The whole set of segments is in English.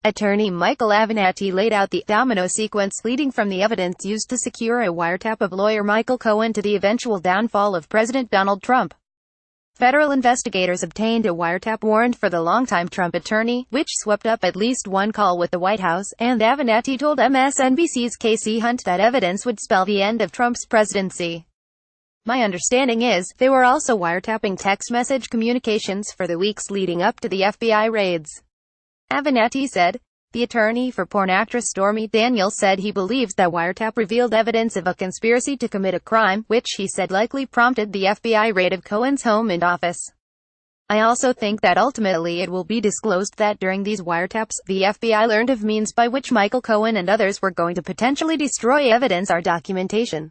Attorney Michael Avenatti laid out the domino sequence leading from the evidence used to secure a wiretap of lawyer Michael Cohen to the eventual downfall of President Donald Trump. Federal investigators obtained a wiretap warrant for the longtime Trump attorney, which swept up at least one call with the White House, and Avenatti told MSNBC's Casey Hunt that evidence would spell the end of Trump's presidency. My understanding is, they were also wiretapping text message communications for the weeks leading up to the FBI raids. Avenatti said. The attorney for porn actress Stormy Daniels said he believes that wiretap revealed evidence of a conspiracy to commit a crime, which he said likely prompted the FBI raid of Cohen's home and office. I also think that ultimately it will be disclosed that during these wiretaps, the FBI learned of means by which Michael Cohen and others were going to potentially destroy evidence or documentation.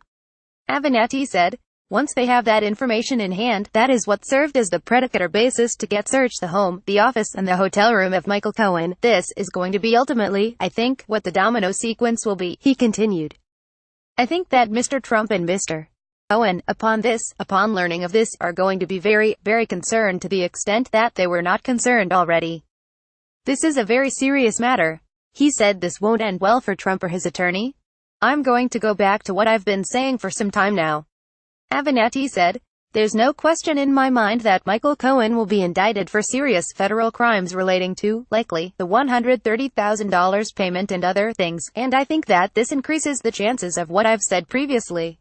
Avenatti said. Once they have that information in hand, that is what served as the predicate or basis to get search the home, the office, and the hotel room of Michael Cohen. This is going to be ultimately, I think, what the domino sequence will be, he continued. I think that Mr. Trump and Mr. Cohen, upon learning of this, are going to be very, very concerned to the extent that they were not concerned already. This is a very serious matter. He said this won't end well for Trump or his attorney. I'm going to go back to what I've been saying for some time now. Avenatti said, there's no question in my mind that Michael Cohen will be indicted for serious federal crimes relating to, likely, the $130,000 payment and other things, and I think that this increases the chances of what I've said previously.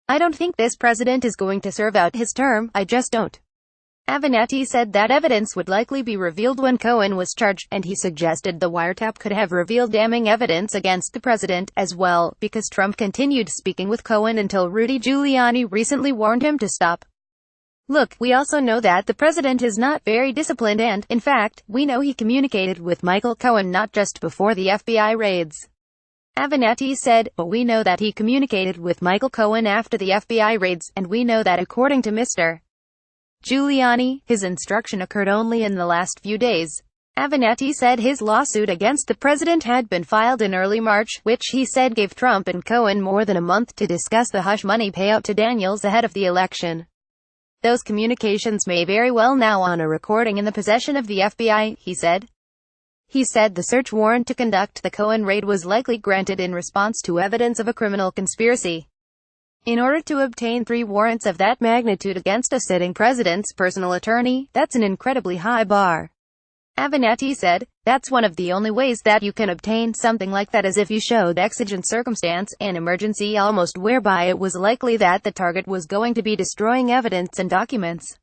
I don't think this president is going to serve out his term, I just don't. Avenatti said that evidence would likely be revealed when Cohen was charged, and he suggested the wiretap could have revealed damning evidence against the president, as well, because Trump continued speaking with Cohen until Rudy Giuliani recently warned him to stop. Look, we also know that the president is not very disciplined and, in fact, we know he communicated with Michael Cohen not just before the FBI raids. Avenatti said, but we know that he communicated with Michael Cohen after the FBI raids, and we know that according to Mr. Giuliani, his instruction occurred only in the last few days. Avenatti said his lawsuit against the president had been filed in early March, which he said gave Trump and Cohen more than a month to discuss the hush money payout to Daniels ahead of the election. Those communications may very well now on a recording in the possession of the FBI, he said. He said the search warrant to conduct the Cohen raid was likely granted in response to evidence of a criminal conspiracy. In order to obtain 3 warrants of that magnitude against a sitting president's personal attorney, that's an incredibly high bar. Avenatti said, that's one of the only ways that you can obtain something like that is if you showed exigent circumstance, an emergency almost whereby it was likely that the target was going to be destroying evidence and documents.